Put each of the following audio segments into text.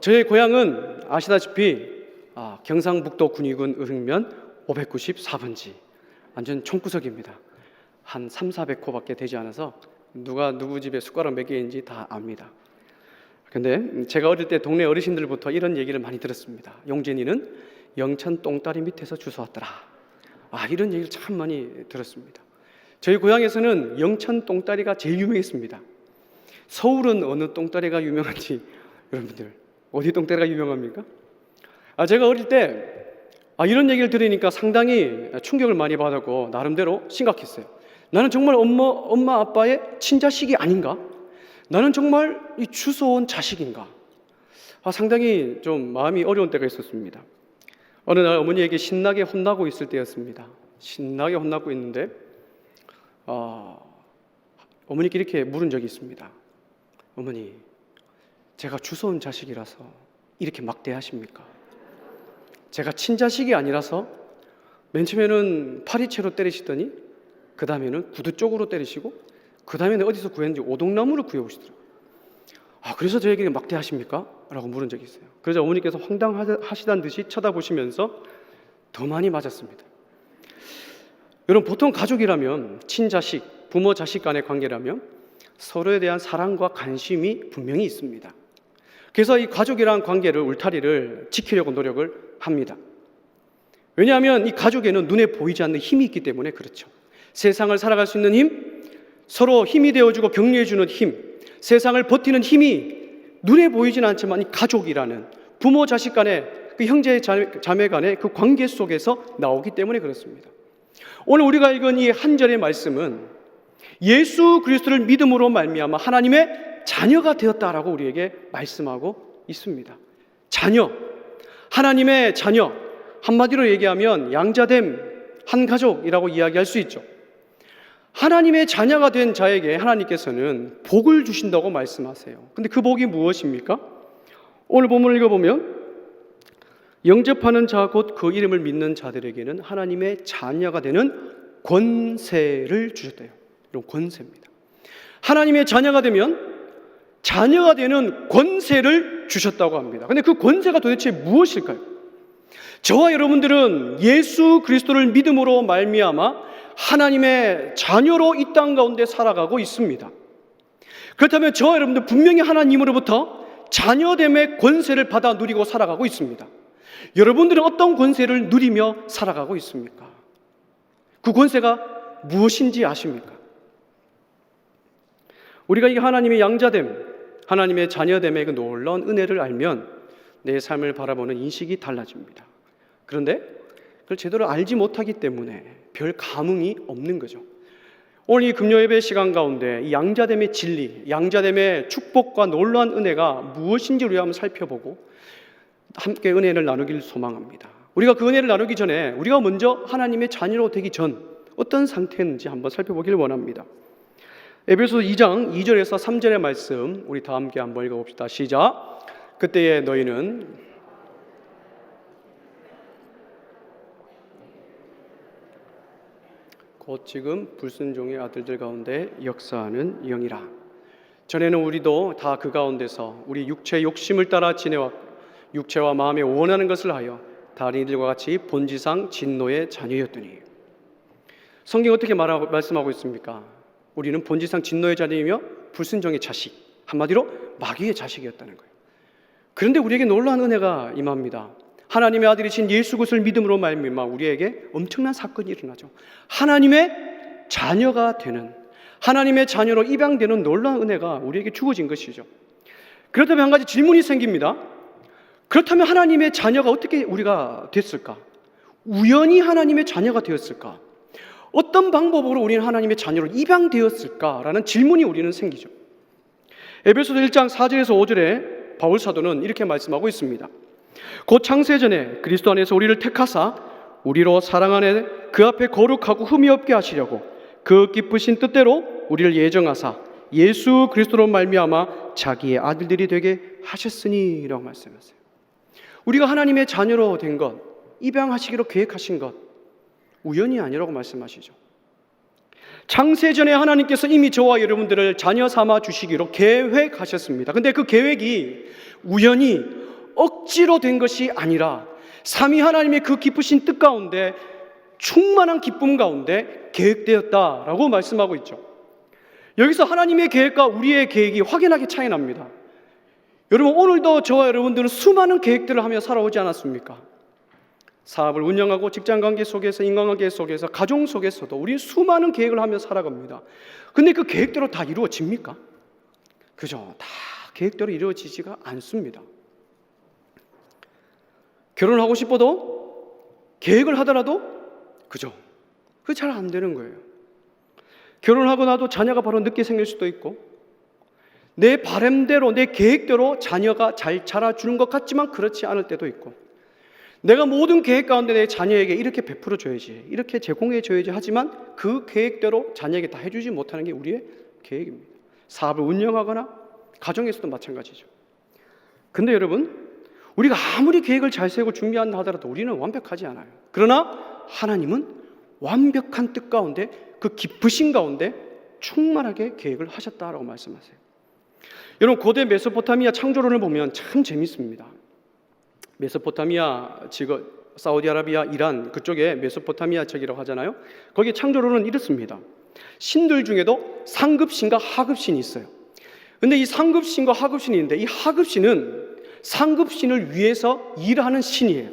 저희 고향은 아시다시피 경상북도 군위군 의흥면 594번지 완전 총구석입니다. 한 3, 400호밖에 되지 않아서 누가 누구 집에 숟가락 몇 개인지 다 압니다. 근데 제가 어릴 때 동네 어르신들부터 이런 얘기를 많이 들었습니다. 용진이는 영천 똥다리 밑에서 주워왔더라. 이런 얘기를 참 많이 들었습니다. 저희 고향에서는 영천 똥다리가 제일 유명했습니다. 서울은 어느 똥다리가 유명한지 여러분들 어디 똥다리가 유명합니까? 제가 어릴 때 이런 얘기를 들으니까 상당히 충격을 많이 받았고 나름대로 심각했어요. 나는 정말 엄마 아빠의 친자식이 아닌가? 나는 정말 이 주워온 자식인가? 상당히 좀 마음이 어려운 때가 있었습니다. 어느 날 어머니에게 신나게 혼나고 있을 때였습니다. 신나게 혼나고 있는데 어머니께 이렇게 물은 적이 있습니다. 어머니, 제가 주워온 자식이라서 이렇게 막대하십니까? 제가 친자식이 아니라서 맨 처음에는 파리채로 때리시더니 그 다음에는 구두 쪽으로 때리시고 그 다음에는 어디서 구했는지 오동나무를 구해오시더라고요. 그래서 저에게 막대하십니까? 라고 물은 적이 있어요. 그래서 어머니께서 황당하시다는 듯이 쳐다보시면서 더 많이 맞았습니다. 여러분, 보통 가족이라면 친자식, 부모 자식 간의 관계라면 서로에 대한 사랑과 관심이 분명히 있습니다. 그래서 이 가족이라는 관계를, 울타리를 지키려고 노력을 합니다. 왜냐하면 이 가족에는 눈에 보이지 않는 힘이 있기 때문에 그렇죠. 세상을 살아갈 수 있는 힘, 서로 힘이 되어주고 격려해주는 힘, 세상을 버티는 힘이 눈에 보이지는 않지만 이 가족이라는 부모 자식 간의 그 형제 자매 간의 그 관계 속에서 나오기 때문에 그렇습니다. 오늘 우리가 읽은 이 한 절의 말씀은 예수 그리스도를 믿음으로 말미암아 하나님의 자녀가 되었다라고 우리에게 말씀하고 있습니다. 자녀, 하나님의 자녀, 한마디로 얘기하면 양자됨 한 가족이라고 이야기할 수 있죠. 하나님의 자녀가 된 자에게 하나님께서는 복을 주신다고 말씀하세요. 근데 그 복이 무엇입니까? 오늘 본문을 읽어보면 영접하는 자 곧 그 이름을 믿는 자들에게는 하나님의 자녀가 되는 권세를 주셨대요. 이런 권세입니다. 하나님의 자녀가 되면 자녀가 되는 권세를 주셨다고 합니다. 근데 그 권세가 도대체 무엇일까요? 저와 여러분들은 예수 그리스도를 믿음으로 말미암아 하나님의 자녀로 이 땅 가운데 살아가고 있습니다. 그렇다면 저와 여러분들 분명히 하나님으로부터 자녀됨의 권세를 받아 누리고 살아가고 있습니다. 여러분들은 어떤 권세를 누리며 살아가고 있습니까? 그 권세가 무엇인지 아십니까? 우리가 이 하나님의 양자됨, 하나님의 자녀됨의 그 놀라운 은혜를 알면 내 삶을 바라보는 인식이 달라집니다. 그런데 그걸 제대로 알지 못하기 때문에 별 감흥이 없는 거죠. 오늘 이 금요예배 시간 가운데 이 양자됨의 진리, 양자됨의 축복과 놀라운 은혜가 무엇인지 우리가 한번 살펴보고 함께 은혜를 나누길 소망합니다. 우리가 그 은혜를 나누기 전에 우리가 먼저 하나님의 자녀로 되기 전 어떤 상태인지 한번 살펴보길 원합니다. 에베소서 2장 2절에서 3절의 말씀 우리 다 함께 한번 읽어봅시다. 시작. 그때에 너희는 곧 지금 불순종의 아들들 가운데 역사하는 영이라. 전에는 우리도 다 그 가운데서 우리 육체의 욕심을 따라 지내왔고 육체와 마음에 원하는 것을 하여 다른 이들과 같이 본지상 진노의 자녀였더니. 성경이 어떻게 말씀하고 있습니까? 우리는 본지상 진노의 자녀이며 불순종의 자식, 한마디로 마귀의 자식이었다는 거예요. 그런데 우리에게 놀라운 은혜가 임합니다. 하나님의 아들이신 예수 그리스도를 믿음으로 말미암아 우리에게 엄청난 사건이 일어나죠. 하나님의 자녀가 되는, 하나님의 자녀로 입양되는 놀라운 은혜가 우리에게 주어진 것이죠. 그렇다면 한 가지 질문이 생깁니다. 그렇다면 하나님의 자녀가 어떻게 우리가 됐을까? 우연히 하나님의 자녀가 되었을까? 어떤 방법으로 우리는 하나님의 자녀로 입양되었을까라는 질문이 우리는 생기죠. 에베소서 1장 4절에서 5절에 바울 사도는 이렇게 말씀하고 있습니다. 곧 창세전에 그리스도 안에서 우리를 택하사 우리로 사랑 안에 그 앞에 거룩하고 흠이 없게 하시려고 그 기쁘신 뜻대로 우리를 예정하사 예수 그리스도로 말미암아 자기의 아들들이 되게 하셨으니라고 말씀하세요. 우리가 하나님의 자녀로 된 것, 입양하시기로 계획하신 것 우연이 아니라고 말씀하시죠. 창세전에 하나님께서 이미 저와 여러분들을 자녀 삼아 주시기로 계획하셨습니다. 근데 그 계획이 우연히 억지로 된 것이 아니라 삼위 하나님의 그 깊으신 뜻 가운데, 충만한 기쁨 가운데 계획되었다라고 말씀하고 있죠. 여기서 하나님의 계획과 우리의 계획이 확연하게 차이 납니다. 여러분, 오늘도 저와 여러분들은 수많은 계획들을 하며 살아오지 않았습니까? 사업을 운영하고 직장관계 속에서, 인간관계 속에서, 가정 속에서도 우리는 수많은 계획을 하며 살아갑니다. 근데 그 계획대로 다 이루어집니까? 그죠? 다 계획대로 이루어지지가 않습니다. 결혼하고 싶어도, 계획을 하더라도, 그죠? 그게 잘 안 되는 거예요. 결혼하고 나도 자녀가 바로 늦게 생길 수도 있고, 내 바람대로, 내 계획대로 자녀가 잘 자라주는 것 같지만 그렇지 않을 때도 있고, 내가 모든 계획 가운데 내 자녀에게 이렇게 베풀어 줘야지, 이렇게 제공해 줘야지 하지만 그 계획대로 자녀에게 다 해주지 못하는 게 우리의 계획입니다. 사업을 운영하거나 가정에서도 마찬가지죠. 근데 여러분, 우리가 아무리 계획을 잘 세우고 준비한다 하더라도 우리는 완벽하지 않아요. 그러나 하나님은 완벽한 뜻 가운데, 그 깊으신 가운데 충만하게 계획을 하셨다라고 말씀하세요. 여러분, 고대 메소포타미아 창조론을 보면 참 재밌습니다. 메소포타미아, 지금 사우디아라비아, 이란 그쪽에 메소포타미아 쪽이라고 하잖아요. 거기에 창조론은 이렇습니다. 신들 중에도 상급신과 하급신이 있어요. 근데 이 상급신과 하급신이 있는데, 이 하급신은 상급신을 위해서 일하는 신이에요.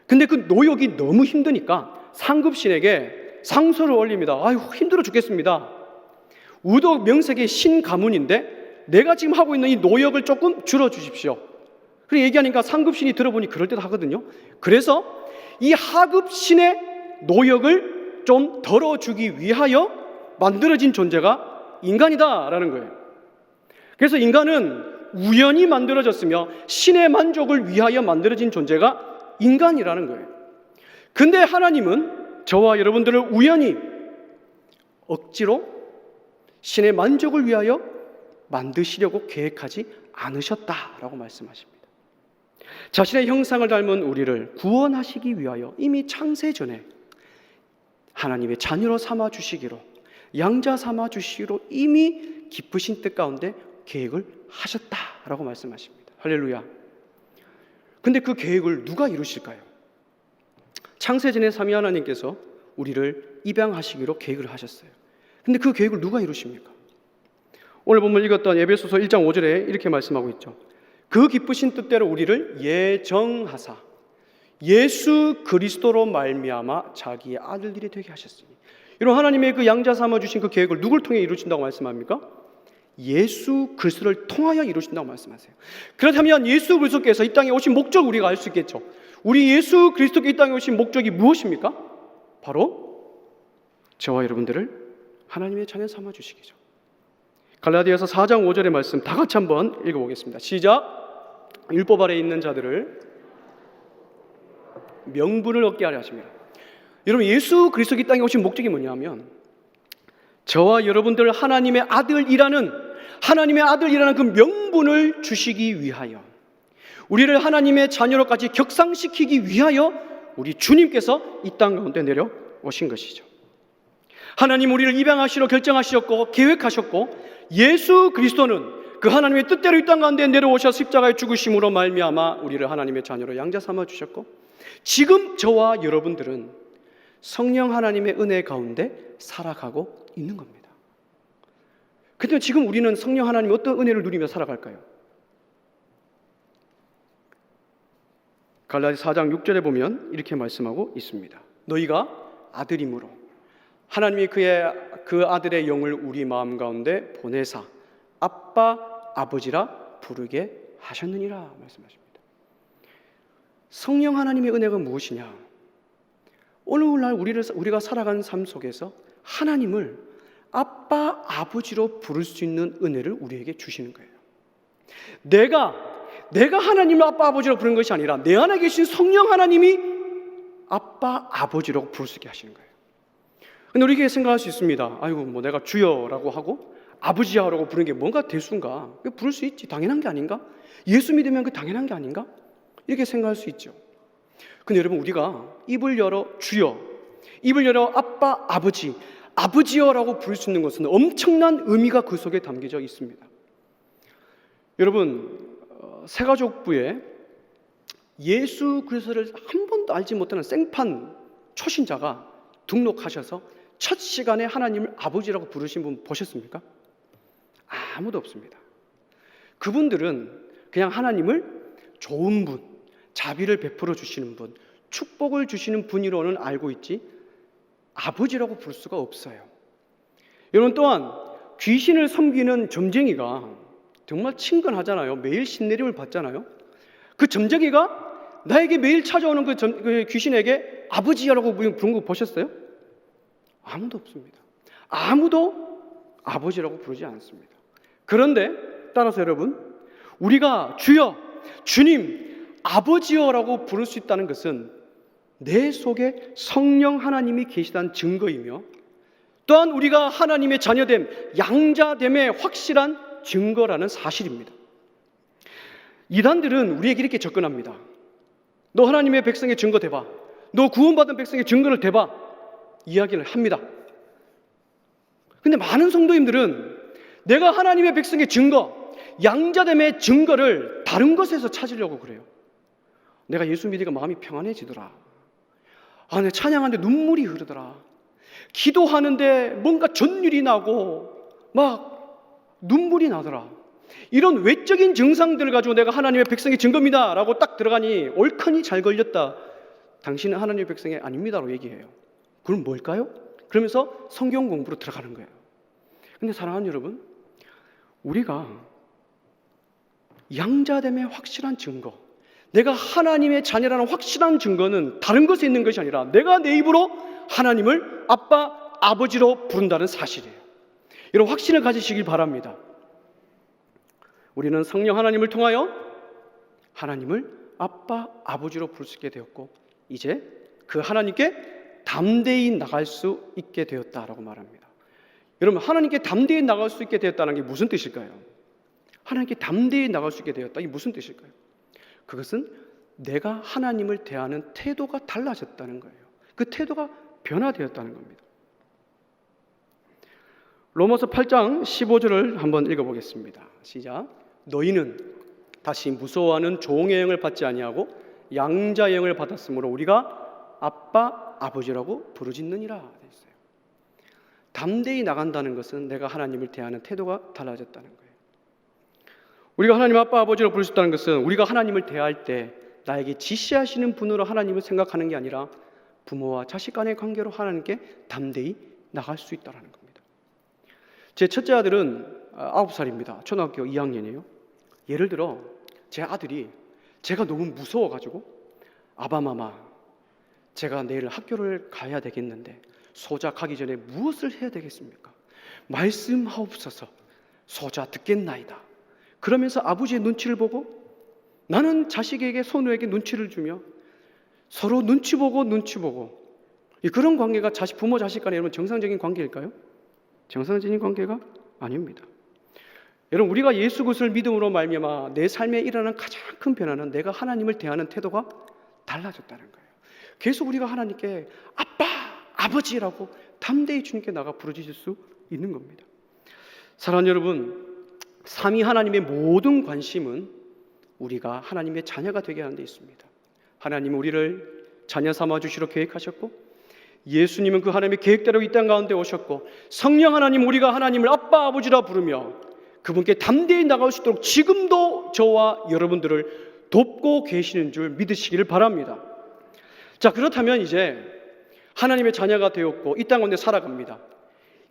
근데 그 노역이 너무 힘드니까 상급신에게 상소를 올립니다. 아유, 힘들어 죽겠습니다. 우도 명색의 신 가문인데 내가 지금 하고 있는 이 노역을 조금 줄여주십시오. 그렇게 얘기하니까 상급신이 들어보니 그럴듯하거든요. 그래서 이 하급신의 노역을 좀 덜어주기 위하여 만들어진 존재가 인간이다라는 거예요. 그래서 인간은 우연히 만들어졌으며 신의 만족을 위하여 만들어진 존재가 인간이라는 거예요. 근데 하나님은 저와 여러분들을 우연히 억지로 신의 만족을 위하여 만드시려고 계획하지 않으셨다라고 말씀하십니다. 자신의 형상을 닮은 우리를 구원하시기 위하여 이미 창세전에 하나님의 자녀로 삼아 주시기로, 양자 삼아 주시기로 이미 깊으신 뜻 가운데 계획을 하셨다라고 말씀하십니다. 할렐루야. 근데 그 계획을 누가 이루실까요? 창세전에 삼위 하나님께서 우리를 입양하시기로 계획을 하셨어요. 근데 그 계획을 누가 이루십니까? 오늘 본문 읽었던 에베소서 1장 5절에 이렇게 말씀하고 있죠. 그 기쁘신 뜻대로 우리를 예정하사 예수 그리스도로 말미암아 자기의 아들들이 되게 하셨으니. 이런 하나님의 그 양자 삼아 주신 그 계획을 누굴 통해 이루신다고 말씀합니까? 예수 그리스도를 통하여 이루신다고 말씀하세요. 그렇다면 예수 그리스도께서 이 땅에 오신 목적, 우리가 알 수 있겠죠. 우리 예수 그리스도께 이 땅에 오신 목적이 무엇입니까? 바로 저와 여러분들을 하나님의 자녀 삼아 주시기죠. 갈라디아서 4장 5절의 말씀 다 같이 한번 읽어보겠습니다. 시작. 율법 아래에 있는 자들을 명분을 얻게 하려 하십니다. 여러분, 예수 그리스도가 이 땅에 오신 목적이 뭐냐면 저와 여러분들 하나님의 아들이라는 그 명분을 주시기 위하여, 우리를 하나님의 자녀로까지 격상시키기 위하여 우리 주님께서 이 땅 가운데 내려오신 것이죠. 하나님 우리를 입양하시려 결정하셨고 계획하셨고, 예수 그리스도는 그 하나님의 뜻대로 이 땅 가운데 내려오셔 십자가의 죽으심으로 말미암아 우리를 하나님의 자녀로 양자 삼아 주셨고, 지금 저와 여러분들은 성령 하나님의 은혜 가운데 살아가고 있는 겁니다. 그런데 지금 우리는 성령 하나님 어떤 은혜를 누리며 살아갈까요? 갈라디아서 4장 6절에 보면 이렇게 말씀하고 있습니다. 너희가 아들임으로 하나님이 그 아들의 영을 우리 마음 가운데 보내사 아빠 아버지라 부르게 하셨느니라 말씀하십니다. 성령 하나님의 은혜가 무엇이냐? 오늘날 우리가 살아가는 삶 속에서 하나님을 아빠 아버지로 부를 수 있는 은혜를 우리에게 주시는 거예요. 내가 하나님을 아빠 아버지로 부르는 것이 아니라 내 안에 계신 성령 하나님이 아빠 아버지로 부를 수 있게 하시는 거예요. 근데 우리에게 생각할 수 있습니다. 아이고, 뭐 내가 주여라고 하고 아버지야라고 부르는 게 뭔가 대수인가? 부를 수 있지, 당연한 게 아닌가? 예수 믿으면 그 당연한 게 아닌가? 이렇게 생각할 수 있죠. 근데 여러분, 우리가 입을 열어 주여, 입을 열어 아빠 아버지, 아버지여라고 부를 수 있는 것은 엄청난 의미가 그 속에 담겨져 있습니다. 여러분, 새가족부에 예수 그리스도를 한 번도 알지 못하는 생판 초신자가 등록하셔서 첫 시간에 하나님을 아버지라고 부르신 분 보셨습니까? 아무도 없습니다. 그분들은 그냥 하나님을 좋은 분, 자비를 베풀어 주시는 분, 축복을 주시는 분으로는 알고 있지 아버지라고 부를 수가 없어요. 여러분, 또한 귀신을 섬기는 점쟁이가 정말 친근하잖아요. 매일 신내림을 받잖아요. 그 점쟁이가 나에게 매일 찾아오는 그 귀신에게 아버지라고 부른 거 보셨어요? 아무도 없습니다. 아무도 아버지라고 부르지 않습니다. 그런데 따라서 여러분, 우리가 주여, 주님, 아버지여라고 부를 수 있다는 것은 내 속에 성령 하나님이 계시다는 증거이며, 또한 우리가 하나님의 자녀됨, 양자됨의 확실한 증거라는 사실입니다. 이단들은 우리에게 이렇게 접근합니다. 너 하나님의 백성의 증거 대봐, 너 구원받은 백성의 증거를 대봐, 이야기를 합니다. 근데 많은 성도님들은 내가 하나님의 백성의 증거, 양자됨의 증거를 다른 것에서 찾으려고 그래요. 내가 예수 믿으니까 마음이 평안해지더라. 내가 찬양하는데 눈물이 흐르더라. 기도하는데 뭔가 전율이 나고 막 눈물이 나더라. 이런 외적인 증상들을 가지고 내가 하나님의 백성의 증거입니다 라고 딱 들어가니 옳거니 잘 걸렸다. 당신은 하나님의 백성이 아닙니다 라고 얘기해요. 그럼 뭘까요? 그러면서 성경 공부로 들어가는 거예요. 근데 사랑하는 여러분, 우리가 양자됨의 확실한 증거, 내가 하나님의 자녀라는 확실한 증거는 다른 것에 있는 것이 아니라 내가 내 입으로 하나님을 아빠, 아버지로 부른다는 사실이에요. 이런 확신을 가지시길 바랍니다. 우리는 성령 하나님을 통하여 하나님을 아빠, 아버지로 부를 수 있게 되었고, 이제 그 하나님께 담대히 나갈 수 있게 되었다라고 말합니다. 여러분, 하나님께 담대히 나갈 수 있게 되었다는 게 무슨 뜻일까요? 하나님께 담대히 나갈 수 있게 되었다, 이게 무슨 뜻일까요? 그것은 내가 하나님을 대하는 태도가 달라졌다는 거예요. 그 태도가 변화되었다는 겁니다. 로마서 8장 15절을 한번 읽어보겠습니다. 시작. 너희는 다시 무서워하는 종의 영을 받지 아니하고 양자의 영을 받았으므로 우리가 아빠, 아버지라고 부르짖느니라 되어 있어요. 담대히 나간다는 것은 내가 하나님을 대하는 태도가 달라졌다는 거예요. 우리가 하나님 아빠, 아버지로 부를 수 있다는 것은 우리가 하나님을 대할 때 나에게 지시하시는 분으로 하나님을 생각하는 게 아니라 부모와 자식 간의 관계로 하나님께 담대히 나갈 수 있다는 겁니다. 제 첫째 아들은 9살입니다. 초등학교 2학년이에요. 예를 들어 제 아들이 제가 너무 무서워가지고 아바마마, 제가 내일 학교를 가야 되겠는데 소자 가기 전에 무엇을 해야 되겠습니까? 말씀하옵소서. 소자 듣겠나이다. 그러면서 아버지의 눈치를 보고 나는 자식에게, 손우에게 눈치를 주며 서로 눈치 보고 그런 관계가 부모 자식 간에 여러분 정상적인 관계일까요? 정상적인 관계가 아닙니다. 여러분, 우리가 예수 그리스도를 믿음으로 말미암아 내 삶에 일어나는 가장 큰 변화는 내가 하나님을 대하는 태도가 달라졌다는 거예요. 계속 우리가 하나님께 아빠, 아버지라고 담대히 주님께 나가 부르짖을 수 있는 겁니다. 사랑하는 여러분, 삼위 하나님의 모든 관심은 우리가 하나님의 자녀가 되게 하는 데 있습니다. 하나님은 우리를 자녀 삼아 주시러 계획하셨고, 예수님은 그 하나님의 계획대로 이 땅 가운데 오셨고, 성령 하나님, 우리가 하나님을 아빠, 아버지라 부르며 그분께 담대히 나갈 수 있도록 지금도 저와 여러분들을 돕고 계시는 줄 믿으시기를 바랍니다. 자, 그렇다면 이제 하나님의 자녀가 되었고 이 땅 가운데 살아갑니다.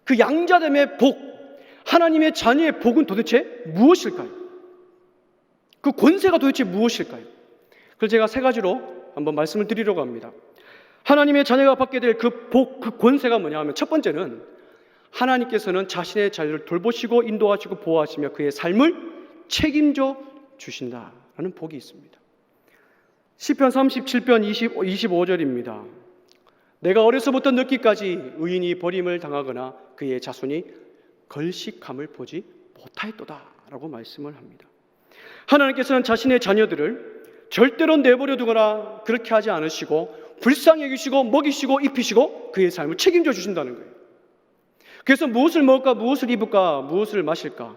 그 양자됨의 복, 하나님의 자녀의 복은 도대체 무엇일까요? 그 권세가 도대체 무엇일까요? 그걸 제가 세 가지로 한번 말씀을 드리려고 합니다. 하나님의 자녀가 받게 될 그 복, 그 권세가 뭐냐 하면, 첫 번째는 하나님께서는 자신의 자녀를 돌보시고 인도하시고 보호하시며 그의 삶을 책임져 주신다라는 복이 있습니다. 시편 37편 25절입니다. 내가 어려서부터 늙기까지 의인이 버림을 당하거나 그의 자손이 걸식함을 보지 못하였도다 라고 말씀을 합니다. 하나님께서는 자신의 자녀들을 절대로 내버려 두거나 그렇게 하지 않으시고 불쌍히 여기시고 먹이시고 입히시고 그의 삶을 책임져 주신다는 거예요. 그래서 무엇을 먹을까, 무엇을 입을까, 무엇을 마실까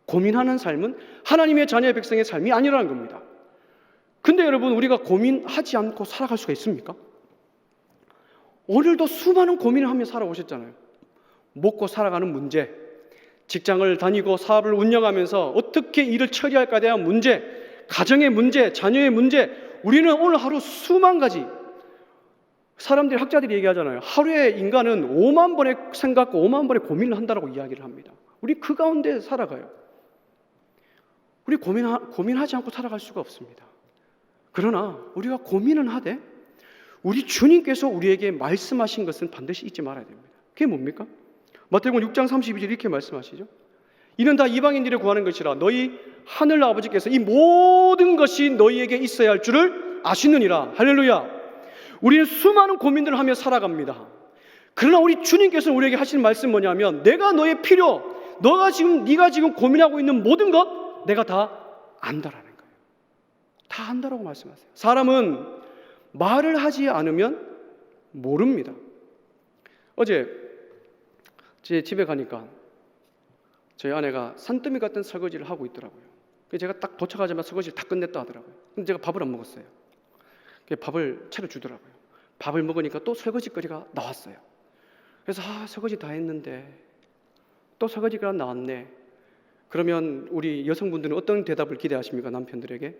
고민하는 삶은 하나님의 자녀의 백성의 삶이 아니라는 겁니다. 근데 여러분, 우리가 고민하지 않고 살아갈 수가 있습니까? 오늘도 수많은 고민을 하며 살아오셨잖아요. 먹고 살아가는 문제, 직장을 다니고 사업을 운영하면서 어떻게 일을 처리할까에 대한 문제, 가정의 문제, 자녀의 문제, 우리는 오늘 하루 수만 가지, 사람들이, 학자들이 얘기하잖아요. 하루에 인간은 5만 번의 생각과 5만 번의 고민을 한다고 이야기를 합니다. 우리 그 가운데 살아가요. 우리 고민하지 않고 살아갈 수가 없습니다. 그러나 우리가 고민은 하되 우리 주님께서 우리에게 말씀하신 것은 반드시 잊지 말아야 됩니다. 그게 뭡니까? 마태복음 6장 32절 이렇게 말씀하시죠. 이는 다 이방인들이 구하는 것이라 너희 하늘 아버지께서 이 모든 것이 너희에게 있어야 할 줄을 아시느니라. 할렐루야. 우리는 수많은 고민들을 하며 살아갑니다. 그러나 우리 주님께서 우리에게 하시는 말씀은 뭐냐면 내가 너의 필요, 네가 지금 고민하고 있는 모든 것 내가 다 안다라는 거예요. 다 안다라고 말씀하세요. 사람은 말을 하지 않으면 모릅니다. 어제 제 집에 가니까 저희 아내가 산더미 같은 설거지를 하고 있더라고요. 제가 딱 도착하자마자 설거지를 다 끝냈다 하더라고요. 근데 제가 밥을 안 먹었어요. 밥을 차려주더라고요. 밥을 먹으니까 또 설거지거리가 나왔어요. 그래서 설거지 다 했는데 또 설거지가 나왔네. 그러면 우리 여성분들은 어떤 대답을 기대하십니까? 남편들에게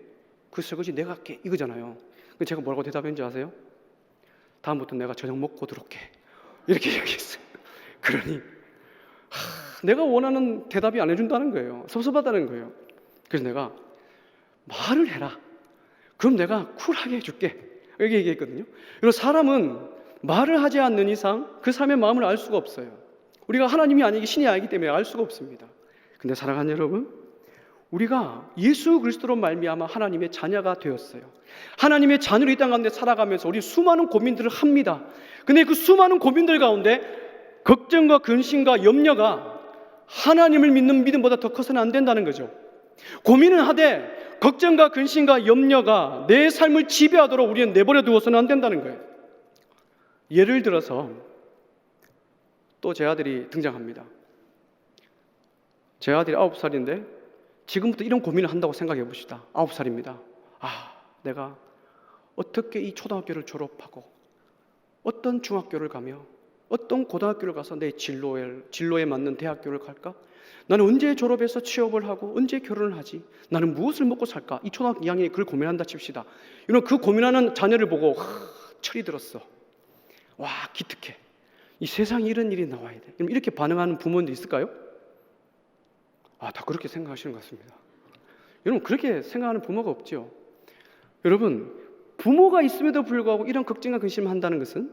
그 설거지 내가 할게 이거잖아요. 제가 뭐라고 대답했는지 아세요? 다음부터 내가 저녁 먹고 들어올게 이렇게 얘기했어요. 그러니 내가 원하는 대답이 안 해준다는 거예요. 섭섭하다는 거예요. 그래서 내가 말을 해라. 그럼 내가 쿨하게 해줄게 이렇게 얘기했거든요. 그리고 사람은 말을 하지 않는 이상 그 사람의 마음을 알 수가 없어요. 우리가 하나님이 아니기 신이 아니기 때문에 알 수가 없습니다. 근데 사랑하는 여러분, 우리가 예수 그리스도로 말미암아 하나님의 자녀가 되었어요. 하나님의 자녀로 이 땅 가운데 살아가면서 우리 수많은 고민들을 합니다. 근데 그 수많은 고민들 가운데 걱정과 근심과 염려가 하나님을 믿는 믿음보다 더 커서는 안 된다는 거죠. 고민은 하되 걱정과 근심과 염려가 내 삶을 지배하도록 우리는 내버려 두어서는 안 된다는 거예요. 예를 들어서 또 제 아들이 등장합니다. 제 아들이 9살인데 지금부터 이런 고민을 한다고 생각해 봅시다. 9살입니다. 내가 어떻게 이 초등학교를 졸업하고 어떤 중학교를 가며 어떤 고등학교를 가서 내 진로에 맞는 대학교를 갈까? 나는 언제 졸업해서 취업을 하고 언제 결혼을 하지? 나는 무엇을 먹고 살까? 이 초등학교 2학년이 그걸 고민한다 칩시다. 이런 그 고민하는 자녀를 보고 철이 들었어. 와, 기특해. 이 세상에 이런 일이 나와야 돼. 이렇게 반응하는 부모님도 있을까요? 다 그렇게 생각하시는 것 같습니다. 여러분, 그렇게 생각하는 부모가 없죠. 여러분, 부모가 있음에도 불구하고 이런 걱정과 근심을 한다는 것은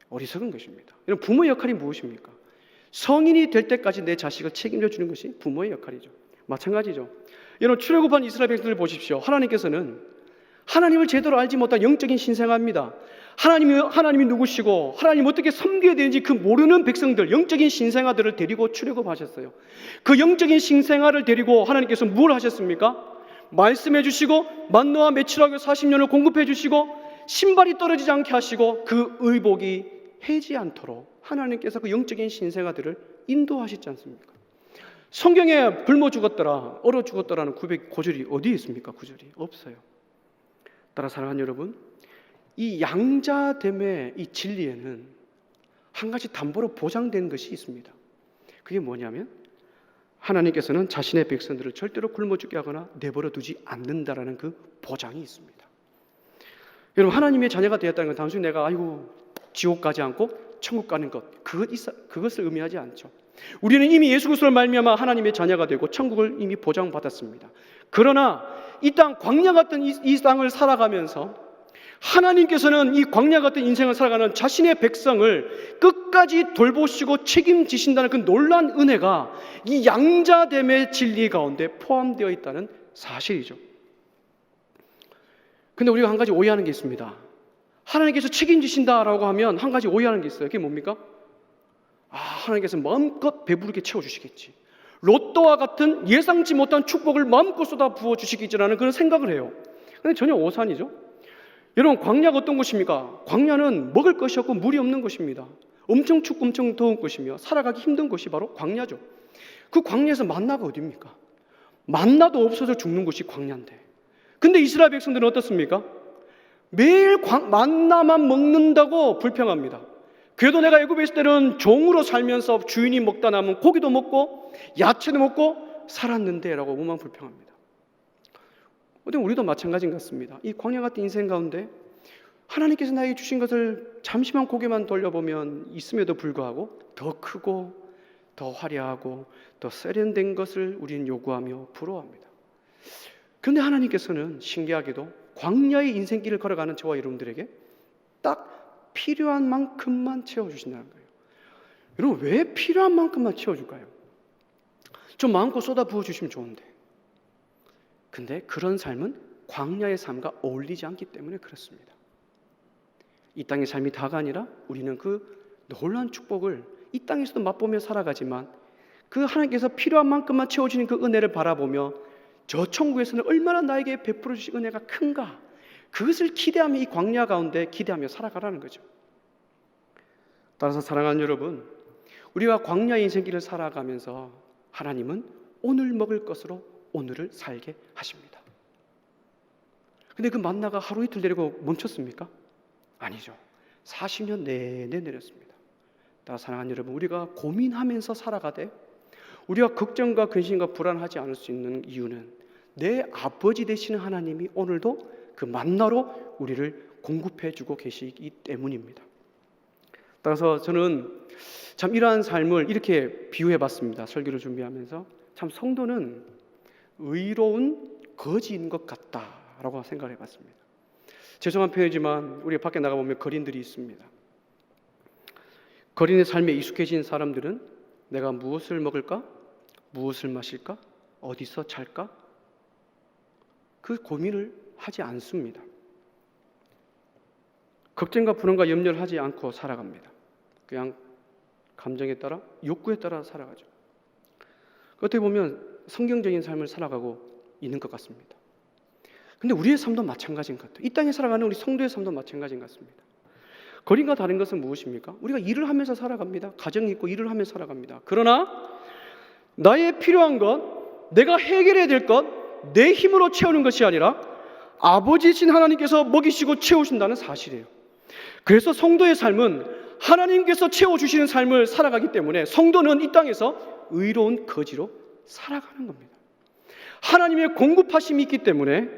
어리석은 것입니다. 여러분, 부모의 역할이 무엇입니까? 성인이 될 때까지 내 자식을 책임져 주는 것이 부모의 역할이죠. 마찬가지죠. 여러분, 출애굽한 이스라엘 백성들 보십시오. 하나님께서는 하나님을 제대로 알지 못한 영적인 신생아입니다. 하나님이 누구시고 하나님 어떻게 섬겨야 되는지 그 모르는 백성들, 영적인 신생아들을 데리고 출애굽하셨어요. 그 영적인 신생아를 데리고 하나님께서 뭘 하셨습니까? 말씀해 주시고 만노와 메추라기 40년을 공급해 주시고 신발이 떨어지지 않게 하시고 그 의복이 해지 않도록 하나님께서 그 영적인 신생아들을 인도하시지 않습니까? 성경에 굶어 죽었더라, 얼어 죽었더라는 구절이 어디에 있습니까? 구절이 없어요. 따라 사랑하는 여러분, 이 양자됨의 이 진리에는 한 가지 담보로 보장된 것이 있습니다. 그게 뭐냐면 하나님께서는 자신의 백성들을 절대로 굶어 죽게 하거나 내버려 두지 않는다라는 그 보장이 있습니다. 여러분, 하나님의 자녀가 되었다는 건 단순히 내가 지옥 가지 않고 천국 가는 것, 그것을 의미하지 않죠. 우리는 이미 예수 그리스도를 말미암아 하나님의 자녀가 되고 천국을 이미 보장받았습니다. 그러나 이 땅 광야 같은 이 땅을 살아가면서 하나님께서는 이 광야 같은 인생을 살아가는 자신의 백성을 끝까지 돌보시고 책임지신다는 그 놀라운 은혜가 이 양자됨의 진리 가운데 포함되어 있다는 사실이죠. 근데 우리가 한 가지 오해하는 게 있습니다. 하나님께서 책임지신다라고 하면 한 가지 오해하는 게 있어요. 그게 뭡니까? 하나님께서 마음껏 배부르게 채워주시겠지. 로또와 같은 예상치 못한 축복을 마음껏 쏟아 부어주시겠지라는 그런 생각을 해요. 근데 전혀 오산이죠. 여러분, 광야가 어떤 곳입니까? 광야는 먹을 것이 없고 물이 없는 곳입니다. 엄청 춥고 엄청 더운 곳이며 살아가기 힘든 곳이 바로 광야죠. 그 광야에서 만나가 어디입니까? 만나도 없어서 죽는 곳이 광야인데, 근데 이스라엘 백성들은 어떻습니까? 매일 만나만 먹는다고 불평합니다. 그래도 내가 애굽에 있을 때는 종으로 살면서 주인이 먹다 남은 고기도 먹고 야채도 먹고 살았는데 라고 오만 불평합니다. 우리도 마찬가지인 것 같습니다. 이 광야 같은 인생 가운데 하나님께서 나에게 주신 것을 잠시만 고개만 돌려보면 있음에도 불구하고 더 크고 더 화려하고 더 세련된 것을 우리는 요구하며 부러워합니다. 그런데 하나님께서는 신기하게도 광야의 인생길을 걸어가는 저와 여러분들에게 딱 필요한 만큼만 채워주신다는 거예요. 여러분, 왜 필요한 만큼만 채워줄까요? 좀 마음껏 쏟아 부어주시면 좋은데, 근데 그런 삶은 광야의 삶과 어울리지 않기 때문에 그렇습니다. 이 땅의 삶이 다가 아니라 우리는 그 놀라운 축복을 이 땅에서도 맛보며 살아가지만 그 하나님께서 필요한 만큼만 채워주는 그 은혜를 바라보며 저 천국에서는 얼마나 나에게 베풀어 주신 은혜가 큰가, 그것을 기대하며 이 광야 가운데 기대하며 살아가라는 거죠. 따라서 사랑하는 여러분, 우리가 광야의 인생길을 살아가면서 하나님은 오늘 먹을 것으로 오늘을 살게 하십니다. 근데 그 만나가 하루 이틀 내리고 멈췄습니까? 아니죠. 40년 내내 내렸습니다. 따라 사랑하는 여러분, 우리가 고민하면서 살아가되 우리가 걱정과 근심과 불안하지 않을 수 있는 이유는 내 아버지 되시는 하나님이 오늘도 그 만나로 우리를 공급해 주고 계시기 때문입니다. 따라서 저는 참 이러한 삶을 이렇게 비유해 봤습니다. 설교를 준비하면서 참 성도는 의로운 거지인 것 같다라고 생각을 해봤습니다. 죄송한 표현이지만 우리가 밖에 나가보면 거린들이 있습니다. 거린의 삶에 익숙해진 사람들은 내가 무엇을 먹을까? 무엇을 마실까? 어디서 잘까? 그 고민을 하지 않습니다. 걱정과 불안과 염려를 하지 않고 살아갑니다. 그냥 감정에 따라, 욕구에 따라 살아가죠. 어떻게 보면 성경적인 삶을 살아가고 있는 것 같습니다. 근데 우리의 삶도 마찬가지인 것 같아요. 이 땅에 살아가는 우리 성도의 삶도 마찬가지인 것 같습니다. 거린과 다른 것은 무엇입니까? 우리가 일을 하면서 살아갑니다. 가정이 있고 일을 하면서 살아갑니다. 그러나 나의 필요한 것, 내가 해결해야 될 것, 내 힘으로 채우는 것이 아니라 아버지이신 하나님께서 먹이시고 채우신다는 사실이에요. 그래서 성도의 삶은 하나님께서 채워주시는 삶을 살아가기 때문에 성도는 이 땅에서 의로운 거지로 살아가는 겁니다. 하나님의 공급하심이 있기 때문에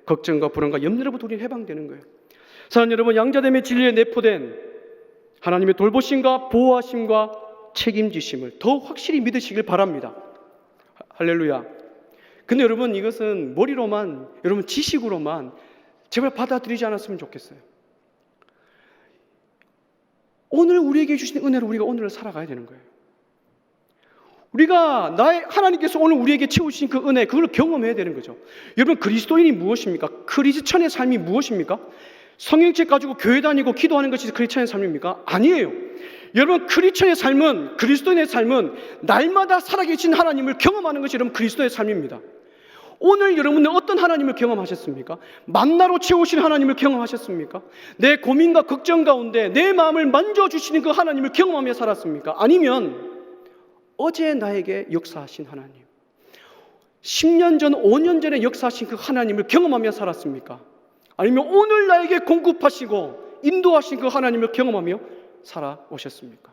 걱정과 불안과 염려로부터 우리는 해방되는 거예요. 사랑하는 여러분, 양자됨의 진리에 내포된 하나님의 돌보심과 보호하심과 책임지심을 더 확실히 믿으시길 바랍니다. 할렐루야. 근데 여러분, 이것은 머리로만, 여러분 지식으로만 제발 받아들이지 않았으면 좋겠어요. 오늘 우리에게 주신 은혜로 우리가 오늘을 살아가야 되는 거예요. 우리가 하나님께서 오늘 우리에게 채우신 그 은혜, 그걸 경험해야 되는 거죠. 여러분, 그리스도인이 무엇입니까? 크리스천의 삶이 무엇입니까? 성경책 가지고 교회 다니고 기도하는 것이 크리스천의 삶입니까? 아니에요. 여러분, 크리스천의 삶은, 그리스도인의 삶은 날마다 살아계신 하나님을 경험하는 것이 여러분 그리스도의 삶입니다. 오늘 여러분은 어떤 하나님을 경험하셨습니까? 만나로 채우신 하나님을 경험하셨습니까? 내 고민과 걱정 가운데 내 마음을 만져주시는 그 하나님을 경험하며 살았습니까? 아니면 어제 나에게 역사하신 하나님, 10년 전, 5년 전에 역사하신 그 하나님을 경험하며 살았습니까? 아니면 오늘 나에게 공급하시고 인도하신 그 하나님을 경험하며 살아오셨습니까?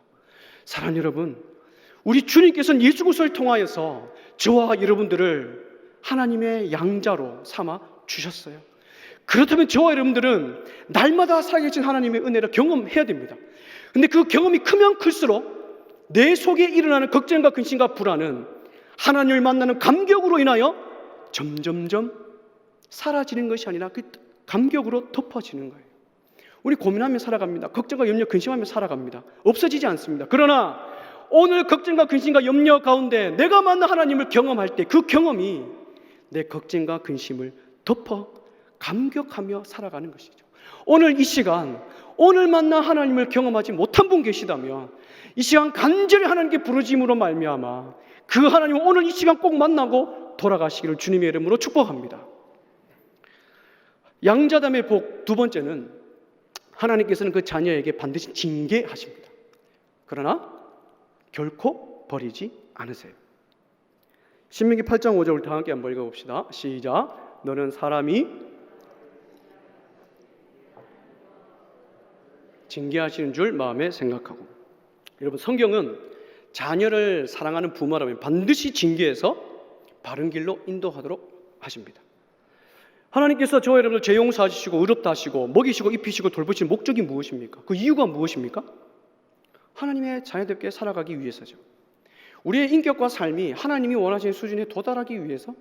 사랑하는 여러분, 우리 주님께서는 예수 그리스도를 통하여서 저와 여러분들을 하나님의 양자로 삼아 주셨어요. 그렇다면 저와 여러분들은 날마다 살아계신 하나님의 은혜를 경험해야 됩니다. 근데 그 경험이 크면 클수록 내 속에 일어나는 걱정과 근심과 불안은 하나님을 만나는 감격으로 인하여 점점점 사라지는 것이 아니라 그 감격으로 덮어지는 거예요. 우리 고민하며 살아갑니다. 걱정과 염려, 근심하며 살아갑니다. 없어지지 않습니다. 그러나 오늘 걱정과 근심과 염려 가운데 내가 만난 하나님을 경험할 때 그 경험이 내 걱정과 근심을 덮어 감격하며 살아가는 것이죠. 오늘 이 시간, 오늘 만난 하나님을 경험하지 못한 분 계시다면 이 시간 간절히 하나님께 부르짖음으로 말미암아 그 하나님을 오늘 이 시간 꼭 만나고 돌아가시기를 주님의 이름으로 축복합니다. 양자담의 복 두 번째는 하나님께서는 그 자녀에게 반드시 징계하십니다. 그러나 결코 버리지 않으세요. 신명기 8장 5절 우리 다 함께 한번 읽어봅시다. 시작. 너는 사람이 징계하시는 줄 마음에 생각하고. 여러분, 성경은 자녀를 사랑하는 부모라면 반드시 징계해서 바른 길로 인도하도록 하십니다. 하나님께서 저와 여러분들 죄 용서하시고 의롭다 하시고 먹이시고 입히시고 돌보시는 목적이 무엇입니까? 그 이유가 무엇입니까? 하나님의 자녀들께 살아가기 위해서죠. 우리의 인격과 삶이 하나님이 원하시는 수준에 도달하기 위해서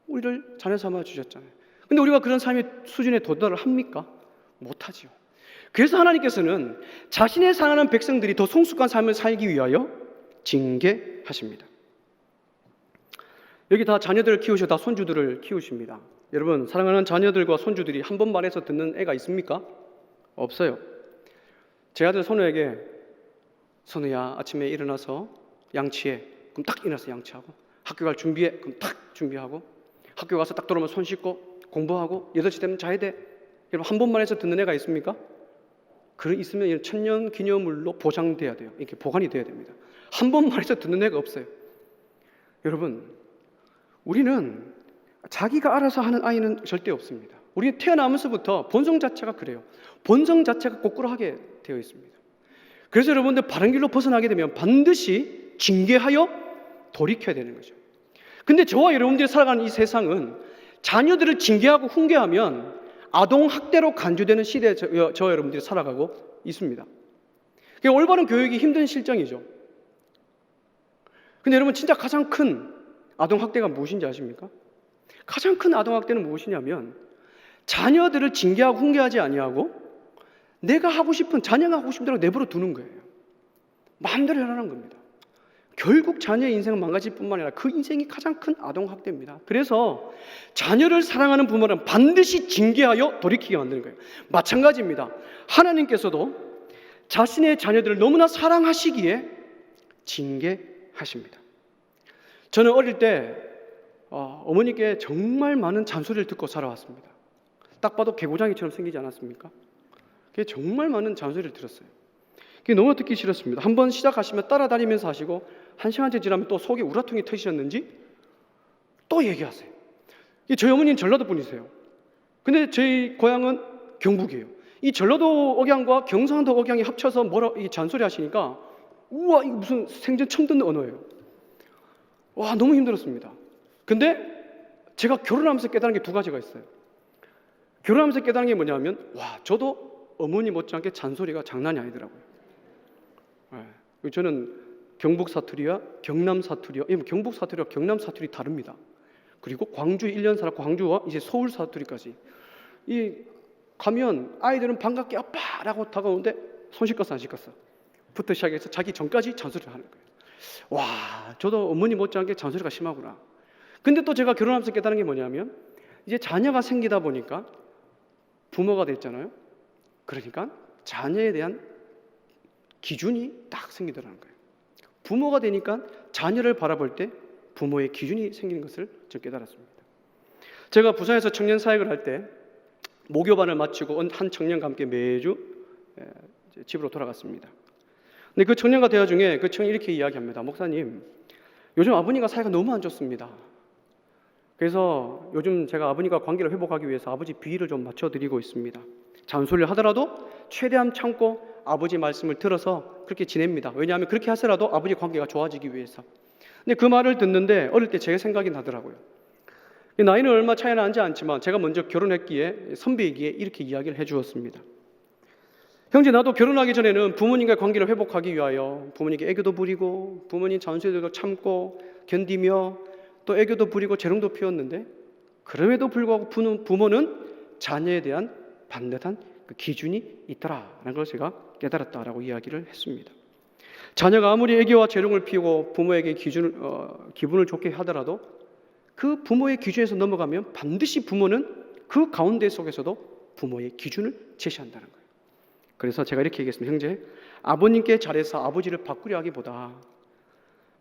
우리를 자녀 삼아 주셨잖아요. 근데 우리가 그런 삶의 수준에 도달을 합니까? 못하지요. 그래서 하나님께서는 자신의 사랑하는 백성들이 더 성숙한 삶을 살기 위하여 징계하십니다. 여기 다 자녀들을 키우셔, 다 손주들을 키우십니다. 여러분, 사랑하는 자녀들과 손주들이 한 번 말해서 듣는 애가 있습니까? 없어요. 제 아들 선우에게 선우야, 아침에 일어나서 양치해. 그럼 딱 일어나서 양치하고, 학교 갈 준비해. 그럼 딱 준비하고, 학교 가서 딱 들어오면 손 씻고 공부하고 8시 되면 자야 돼. 여러분, 한 번만 해서 듣는 애가 있습니까? 그래 있으면 천년 기념물로 보장돼야 돼요. 이렇게 보관이 돼야 됩니다. 한 번만 해서 듣는 애가 없어요. 여러분, 우리는 자기가 알아서 하는 아이는 절대 없습니다. 우리는 태어나면서부터 본성 자체가 그래요. 본성 자체가 거꾸로 하게 되어 있습니다. 그래서 여러분들 바른 길로 벗어나게 되면 반드시 징계하여 돌이켜야 되는 거죠. 근데 저와 여러분들이 살아가는 이 세상은 자녀들을 징계하고 훈계하면 아동학대로 간주되는 시대에 저와 여러분들이 살아가고 있습니다. 그게 올바른 교육이 힘든 실정이죠. 근데 여러분, 진짜 가장 큰 아동학대가 무엇인지 아십니까? 가장 큰 아동학대는 무엇이냐면 자녀들을 징계하고 훈계하지 아니하고 내가 하고 싶은, 자녀가 하고 싶은 대로 내버려 두는 거예요. 마음대로 하라는 겁니다. 결국 자녀의 인생은 망가질 뿐만 아니라 그 인생이 가장 큰 아동학대입니다. 그래서 자녀를 사랑하는 부모는 반드시 징계하여 돌이키게 만드는 거예요. 마찬가지입니다. 하나님께서도 자신의 자녀들을 너무나 사랑하시기에 징계하십니다. 저는 어릴 때 어머니께 정말 많은 잔소리를 듣고 살아왔습니다. 딱 봐도 개고장이처럼 생기지 않았습니까? 그게 정말 많은 잔소리를 들었어요. 그게 너무 듣기 싫었습니다. 한번 시작하시면 따라다니면서 하시고 1시간째 지나면 또 속에 우라통이 터지셨는지 또 얘기하세요. 저희 어머니는 전라도 분이세요. 근데 저희 고향은 경북이에요. 이 전라도 억양과 경상도 억양이 합쳐서 이 잔소리 하시니까 우와, 이거 무슨 생전 처음 듣는 언어예요. 와, 너무 힘들었습니다. 근데 제가 결혼하면서 깨달은 게 2가지가 있어요. 결혼하면서 깨달은 게 뭐냐면, 와, 저도 어머니 못지않게 잔소리가 장난이 아니더라고요. 네. 저는 경북 사투리와 경남 사투리와, 경북 사투리와 경남 사투리 다릅니다. 그리고 광주 1년 살았고 광주와 이제 서울 사투리까지. 가면 아이들은 반갑게 아빠라고 다가오는데 손 씻었어 안 씻었어? 부터 시작해서 자기 전까지 잔소리를 하는 거예요. 와, 저도 어머니 못지않게 잔소리가 심하구나. 근데 또 제가 결혼하면서 깨달은 게 뭐냐면, 이제 자녀가 생기다 보니까 부모가 됐잖아요. 그러니까 자녀에 대한 기준이 딱 생기더라는 거예요. 부모가 되니까 자녀를 바라볼 때 부모의 기준이 생기는 것을 저 깨달았습니다. 제가 부산에서 청년 사역을 할 때 모교반을 마치고 한 청년과 함께 매주 집으로 돌아갔습니다. 근데 그 청년과 대화 중에 그 청년이 이렇게 이야기합니다. 목사님, 요즘 아버님과 사이가 너무 안 좋습니다. 그래서 요즘 제가 아버님과 관계를 회복하기 위해서 아버지 비위를 좀 맞춰드리고 있습니다. 잔소리를 하더라도 최대한 참고 아버지 말씀을 들어서 그렇게 지냅니다. 왜냐하면 그렇게 하더라도 아버지 관계가 좋아지기 위해서. 근데 그 말을 듣는데 어릴 때 제 생각이 나더라고요. 나이는 얼마 차이 나지 않지만 제가 먼저 결혼했기에 선배이기에 이렇게 이야기를 해주었습니다. 형제, 나도 결혼하기 전에는 부모님과의 관계를 회복하기 위하여 부모님께 애교도 부리고 부모님 잔소리도 참고 견디며 또 애교도 부리고 재롱도 피웠는데, 그럼에도 불구하고 부모는 자녀에 대한 반듯한 그 기준이 있더라라는 걸 제가 깨달았다라고 이야기를 했습니다. 자녀가 아무리 애교와 재롱을 피우고 부모에게 기분을 좋게 하더라도 그 부모의 기준에서 넘어가면 반드시 부모는 그 가운데 속에서도 부모의 기준을 제시한다는 거예요. 그래서 제가 이렇게 얘기했습니다. 형제, 아버님께 잘해서 아버지를 바꾸려 하기보다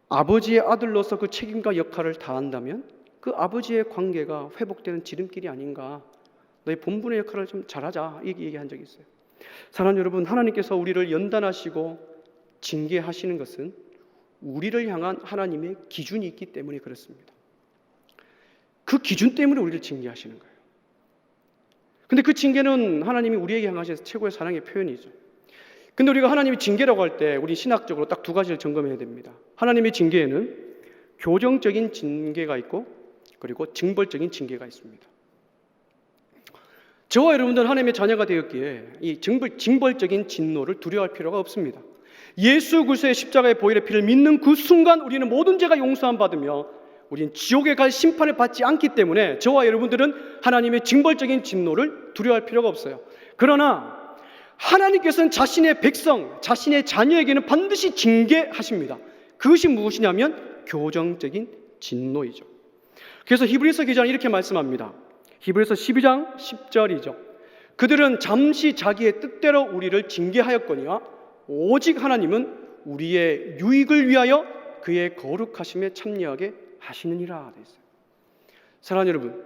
아버지의 아들로서 그 책임과 역할을 다한다면 그 아버지의 관계가 회복되는 지름길이 아닌가. 너의 본분의 역할을 좀 잘하자. 이렇게 얘기한 적이 있어요. 사랑하는 여러분, 하나님께서 우리를 연단하시고 징계하시는 것은 우리를 향한 하나님의 기준이 있기 때문에 그렇습니다. 그 기준 때문에 우리를 징계하시는 거예요. 근데 그 징계는 하나님이 우리에게 향하신 최고의 사랑의 표현이죠. 근데 우리가 하나님이 징계라고 할 때 우리 신학적으로 딱 두 가지를 점검해야 됩니다. 하나님의 징계에는 교정적인 징계가 있고 그리고 징벌적인 징계가 있습니다. 저와 여러분들은 하나님의 자녀가 되었기에 이 징벌적인 진노를 두려워할 필요가 없습니다. 예수 그리스도의 십자가의 보혈의 피를 믿는 그 순간 우리는 모든 죄가 용서함 받으며 우리는 지옥에 갈 심판을 받지 않기 때문에 저와 여러분들은 하나님의 징벌적인 진노를 두려워할 필요가 없어요. 그러나 하나님께서는 자신의 백성, 자신의 자녀에게는 반드시 징계하십니다. 그것이 무엇이냐면 교정적인 진노이죠. 그래서 히브리서 기자는 이렇게 말씀합니다. 히브리서 12장 10절이죠. 그들은 잠시 자기의 뜻대로 우리를 징계하였거니와 오직 하나님은 우리의 유익을 위하여 그의 거룩하심에 참여하게 하시느니라 되어 있어요. 사랑하는 여러분,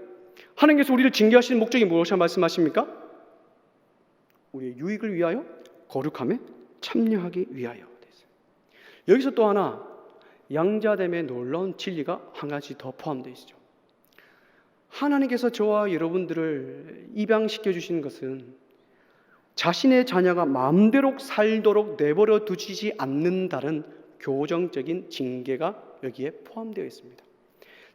하나님께서 우리를 징계하시는 목적이 무엇이라 말씀하십니까? 우리의 유익을 위하여 거룩함에 참여하기 위하여 되어 있어요. 여기서 또 하나 양자됨의 놀라운 진리가 한 가지 더 포함되어 있죠. 하나님께서 저와 여러분들을 입양시켜 주시는 것은 자신의 자녀가 마음대로 살도록 내버려 두시지 않는다는 교정적인 징계가 여기에 포함되어 있습니다.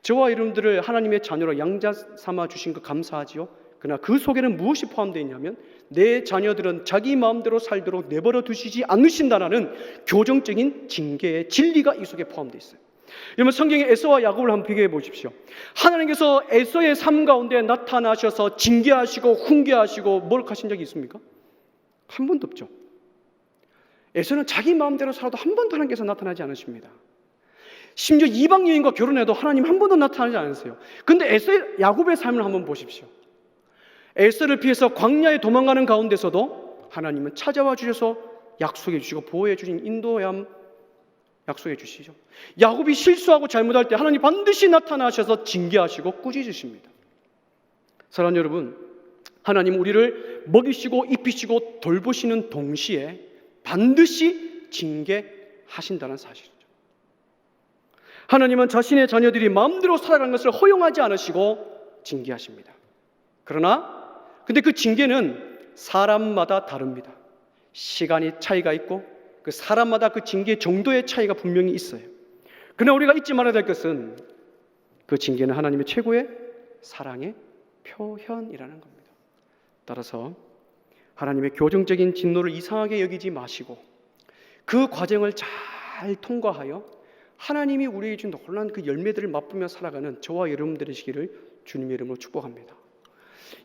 저와 여러분들을 하나님의 자녀로 양자 삼아 주신 것 감사하지요. 그러나 그 속에는 무엇이 포함되어 있냐면 내 자녀들은 자기 마음대로 살도록 내버려 두시지 않으신다라는 교정적인 징계의 진리가 이 속에 포함되어 있어요. 여러분, 성경의 에서와 야곱을 한번 비교해 보십시오. 하나님께서 에서의 삶 가운데 나타나셔서 징계하시고 훈계하시고 모욕하신 적이 있습니까? 한 번도 없죠. 에서는 자기 마음대로 살아도 한 번도 하나님께서 나타나지 않으십니다. 심지어 이방 여인과 결혼해도 하나님 한 번도 나타나지 않으세요. 근데 야곱의 삶을 한번 보십시오. 에서를 피해서 광야에 도망가는 가운데서도 하나님은 찾아와 주셔서 약속해 주시고 보호해 주신 인도함 약속해 주시죠. 야곱이 실수하고 잘못할 때 하나님 반드시 나타나셔서 징계하시고 꾸짖으십니다. 사랑하는 여러분, 하나님 우리를 먹이시고 입히시고 돌보시는 동시에 반드시 징계하신다는 사실이죠. 하나님은 자신의 자녀들이 마음대로 살아가는 것을 허용하지 않으시고 징계하십니다. 그러나 근데 그 징계는 사람마다 다릅니다. 시간이 차이가 있고 그 사람마다 그 징계의 정도의 차이가 분명히 있어요. 그러나 우리가 잊지 말아야 될 것은 그 징계는 하나님의 최고의 사랑의 표현이라는 겁니다. 따라서 하나님의 교정적인 진노를 이상하게 여기지 마시고 그 과정을 잘 통과하여 하나님이 우리에게 준 놀라운 그 열매들을 맛보며 살아가는 저와 여러분들이시기를 주님의 이름으로 축복합니다.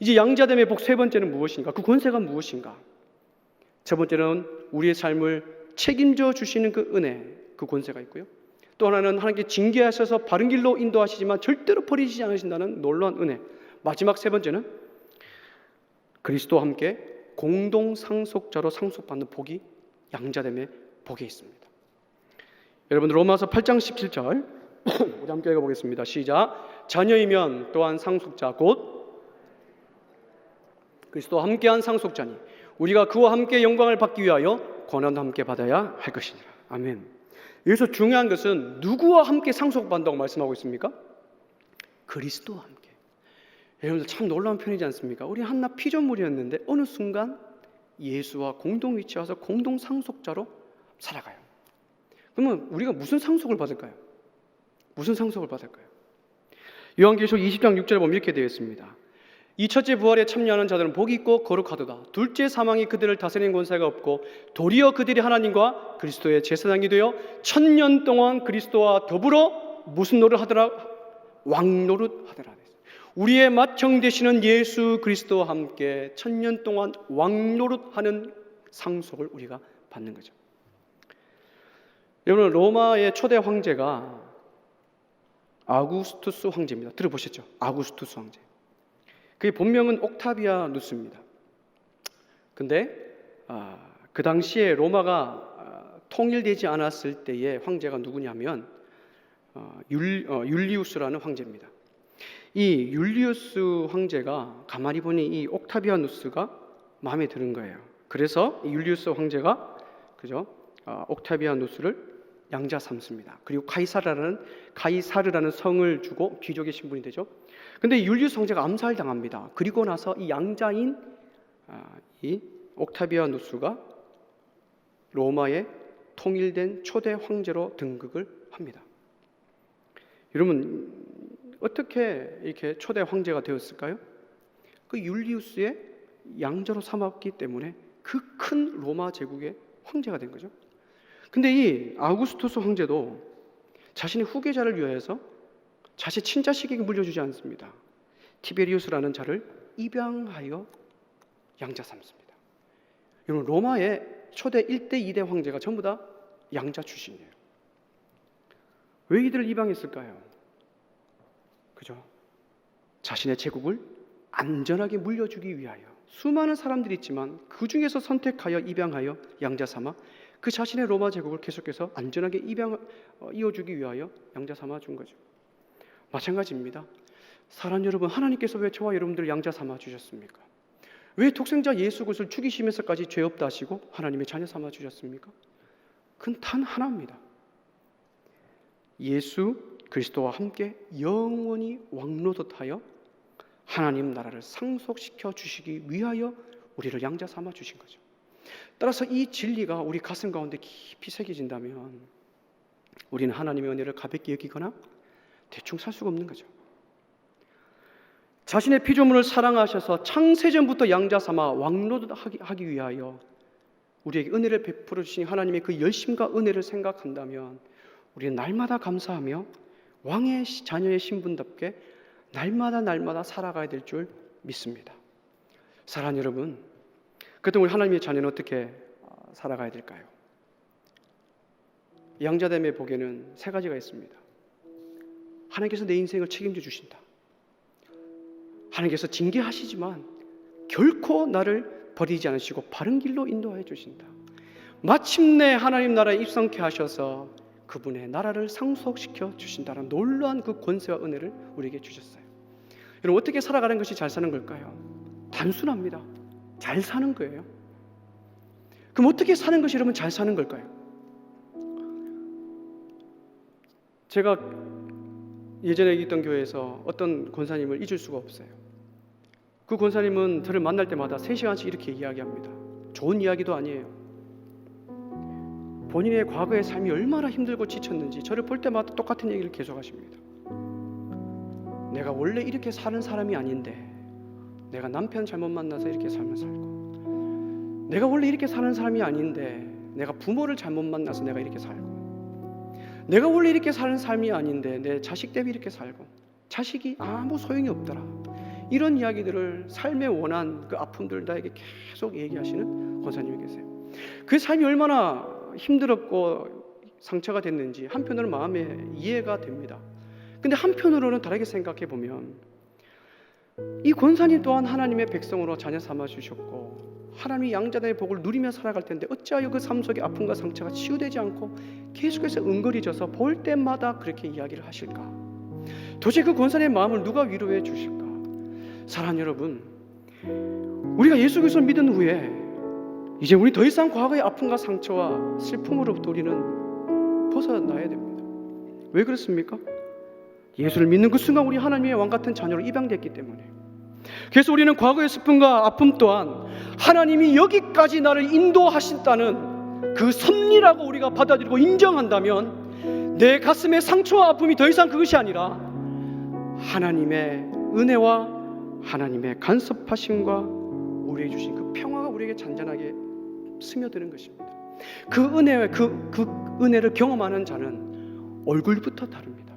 이제 양자됨의 복 세 번째는 무엇인가? 그 권세가 무엇인가? 첫 번째는 우리의 삶을 책임져 주시는 그 은혜, 그 권세가 있고요. 또 하나는 하나님께 징계하셔서 바른 길로 인도하시지만 절대로 버리시지 않으신다는 놀라운 은혜. 마지막 세 번째는 그리스도와 함께 공동 상속자로 상속받는 복이 양자됨의 복에 있습니다. 여러분 로마서 8장 17절 우리 함께 읽어보겠습니다. 시작. 자녀이면 또한 상속자 곧 그리스도와 함께한 상속자니 우리가 그와 함께 영광을 받기 위하여 권한도 함께 받아야 할 것이니라. 아멘. 여기서 중요한 것은 누구와 함께 상속받는다고 말씀하고 있습니까? 그리스도와 함께. 여러분들 참 놀라운 편이지 않습니까? 우리 한낱 피조물이었는데 어느 순간 예수와 공동 위치해서 공동 상속자로 살아가요. 그러면 우리가 무슨 상속을 받을까요? 무슨 상속을 받을까요? 요한계시록 20장 6절에 보면 이렇게 되어 있습니다. 이 첫째 부활에 참여하는 자들은 복이 있고 거룩하도다. 둘째 사망이 그들을 다스리는 권세가 없고 도리어 그들이 하나님과 그리스도의 제사장이 되어 1000년 동안 그리스도와 더불어 무슨 노릇 하더라? 왕노릇 하더라. 우리의 맏형 되시는 예수 그리스도와 함께 1000년 동안 왕노릇하는 상속을 우리가 받는 거죠. 여러분 로마의 초대 황제가 아구스투스 황제입니다. 들어보셨죠? 아구스투스 황제. 그의 본명은 옥타비아누스입니다. 근데 그 당시에 로마가 통일되지 않았을 때의 황제가 누구냐면 율리우스라는 황제입니다. 이 율리우스 황제가 가만히 보니 이 옥타비아누스가 마음에 드는 거예요. 그래서 이 율리우스 황제가 그죠? 옥타비아누스를 양자 삼습니다. 그리고 가이사르라는 성을 주고 귀족의 신분이 되죠. 근데 율리우스 황제가 암살당합니다. 그리고 나서 이 양자인 이 옥타비아누스가 로마의 통일된 초대 황제로 등극을 합니다. 여러분, 어떻게 이렇게 초대 황제가 되었을까요? 그 율리우스의 양자로 삼았기 때문에 그 큰 로마 제국의 황제가 된 거죠. 근데 이 아우구스투스 황제도 자신의 후계자를 위하여서 자신의 친자식에게 물려주지 않습니다. 티베리우스라는 자를 입양하여 양자 삼습니다. 여러분, 로마의 초대 1대 2대 황제가 전부 다 양자 출신이에요. 왜 이들을 입양했을까요? 그죠? 자신의 제국을 안전하게 물려주기 위하여. 수많은 사람들이 있지만 그 중에서 선택하여 입양하여 양자 삼아 그 자신의 로마 제국을 계속해서 안전하게 이어주기 위하여 양자 삼아 준 거죠. 마찬가지입니다. 사랑 여러분, 하나님께서 왜 저와 여러분들을 양자 삼아 주셨습니까? 왜 독생자 예수 그리스도를 죽이시면서까지 죄 없다 하시고 하나님의 자녀 삼아 주셨습니까? 그건 단 하나입니다. 예수 그리스도와 함께 영원히 왕노릇하여 하나님 나라를 상속시켜 주시기 위하여 우리를 양자 삼아 주신 거죠. 따라서 이 진리가 우리 가슴 가운데 깊이 새겨진다면 우리는 하나님의 은혜를 가볍게 여기거나 대충 살 수가 없는 거죠. 자신의 피조물을 사랑하셔서 창세전부터 양자 삼아 왕노릇하기 위하여 우리에게 은혜를 베풀어 주신 하나님의 그 열심과 은혜를 생각한다면 우리는 날마다 감사하며 왕의 자녀의 신분답게 날마다 살아가야 될 줄 믿습니다. 사랑하는 여러분, 그때 우리 하나님의 자녀는 어떻게 살아가야 될까요? 양자됨의 복에는 세 가지가 있습니다. 하나님께서 내 인생을 책임져 주신다. 하나님께서 징계하시지만 결코 나를 버리지 않으시고 바른 길로 인도하여 주신다. 마침내 하나님 나라에 입성케 하셔서 그분의 나라를 상속시켜 주신다는 놀라운 그 권세와 은혜를 우리에게 주셨어요. 여러분, 어떻게 살아가는 것이 잘 사는 걸까요? 단순합니다. 잘 사는 거예요. 그럼 어떻게 사는 것이 여러분 잘 사는 걸까요? 제가 예전에 있던 교회에서 어떤 권사님을 잊을 수가 없어요. 그 권사님은 저를 만날 때마다 3시간씩 이렇게 이야기합니다. 좋은 이야기도 아니에요. 본인의 과거의 삶이 얼마나 힘들고 지쳤는지 저를 볼 때마다 똑같은 얘기를 계속하십니다. 내가 원래 이렇게 사는 사람이 아닌데 내가 남편 잘못 만나서 이렇게 삶을 살고, 내가 원래 이렇게 사는 사람이 아닌데 내가 부모를 잘못 만나서 내가 이렇게 살고, 내가 원래 이렇게 사는 삶이 아닌데 내 자식 때문에 이렇게 살고, 자식이 아무 소용이 없더라. 이런 이야기들을 삶의 원한 그 아픔들을 나에게 계속 얘기하시는 권사님이 계세요. 그 삶이 얼마나 힘들었고 상처가 됐는지 한편으로는 마음에 이해가 됩니다. 근데 한편으로는 다르게 생각해 보면 이 권사님 또한 하나님의 백성으로 자녀 삼아 주셨고 하나님이 양자들의 복을 누리며 살아갈 텐데 어찌하여 그 삶 속의 아픔과 상처가 치유되지 않고 계속해서 은거리져서 볼 때마다 그렇게 이야기를 하실까? 도대체 그 권사님의 마음을 누가 위로해 주실까? 사랑하는 여러분, 우리가 예수 그리스도를 믿은 후에 이제 우리 더 이상 과거의 아픔과 상처와 슬픔으로부터 우리는 벗어나야 됩니다. 왜 그렇습니까? 예수를 믿는 그 순간 우리 하나님의 왕 같은 자녀로 입양됐기 때문에. 그래서 우리는 과거의 슬픔과 아픔 또한 하나님이 여기까지 나를 인도하신다는 그 섭리라고 우리가 받아들이고 인정한다면 내 가슴의 상처와 아픔이 더 이상 그것이 아니라 하나님의 은혜와 하나님의 간섭하심과 우리에게 주신 그 평화가 우리에게 잔잔하게 스며드는 것입니다. 그 은혜를 경험하는 자는 얼굴부터 다릅니다.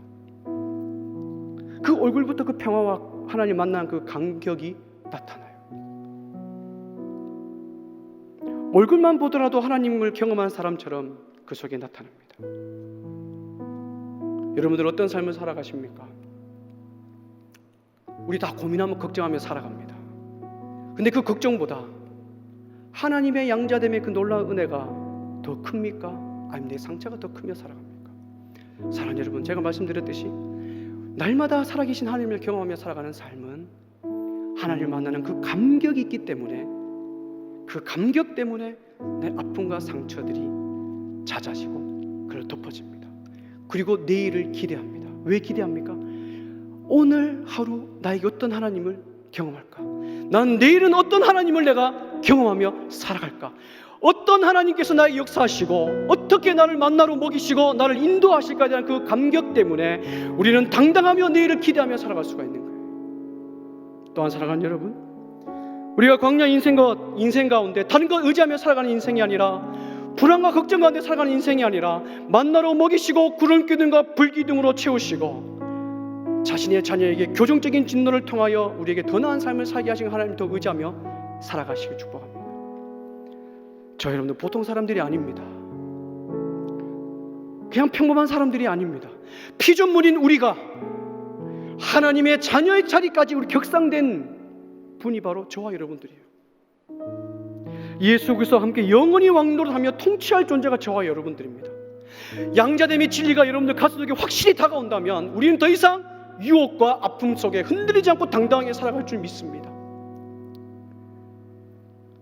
그 얼굴부터 그 평화와 하나님 만난 그 감격이 나타나요. 얼굴만 보더라도 하나님을 경험한 사람처럼 그 속에 나타납니다. 여러분들 어떤 삶을 살아가십니까? 우리 다 고민하며 걱정하며 살아갑니다. 근데 그 걱정보다 하나님의 양자됨의 그 놀라운 은혜가 더 큽니까? 아니면 내 상처가 더 크며 살아갑니까? 사랑하는 여러분, 제가 말씀드렸듯이 날마다 살아계신 하나님을 경험하며 살아가는 삶은 하나님을 만나는 그 감격이 있기 때문에 그 감격 때문에 내 아픔과 상처들이 잦아지고 그를 덮어집니다. 그리고 내일을 기대합니다. 왜 기대합니까? 오늘 하루 나에게 어떤 하나님을 경험할까? 난 내일은 어떤 하나님을 내가 경험하며 살아갈까? 어떤 하나님께서 나에게 역사하시고 어떻게 나를 만나러 먹이시고 나를 인도하실까에 대한 그 감격 때문에 우리는 당당하며 내일을 기대하며 살아갈 수가 있는 거예요. 또한 사랑하는 여러분, 우리가 광야 인생 가운데 다른 것 의지하며 살아가는 인생이 아니라, 불안과 걱정 가운데 살아가는 인생이 아니라, 만나러 먹이시고 구름 기둥과 불 기둥으로 채우시고 자신의 자녀에게 교정적인 진노를 통하여 우리에게 더 나은 삶을 살게 하신 하나님 더 의지하며 살아가시길 축복합니다. 저 여러분들 보통 사람들이 아닙니다. 그냥 평범한 사람들이 아닙니다. 피조물인 우리가 하나님의 자녀의 자리까지 우리 격상된 분이 바로 저와 여러분들이에요. 예수 그리스도와 함께 영원히 왕노릇하며 통치할 존재가 저와 여러분들입니다. 양자됨의 진리가 여러분들 가슴속에 확실히 다가온다면 우리는 더 이상 유혹과 아픔 속에 흔들리지 않고 당당하게 살아갈 줄 믿습니다.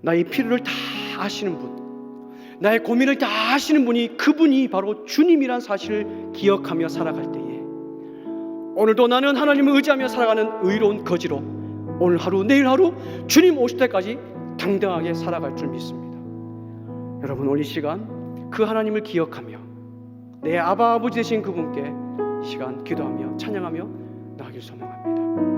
나의 필요를 다 아시는 분, 나의 고민을 다 아시는 분이, 그분이 바로 주님이란 사실을 기억하며 살아갈 때에 오늘도 나는 하나님을 의지하며 살아가는 의로운 거지로 오늘 하루 내일 하루 주님 오실 때까지 당당하게 살아갈 줄 믿습니다. 여러분, 오늘 이 시간 그 하나님을 기억하며 내 아바 아버지 되신 그분께 시간 기도하며 찬양하며 나아가길 소망합니다.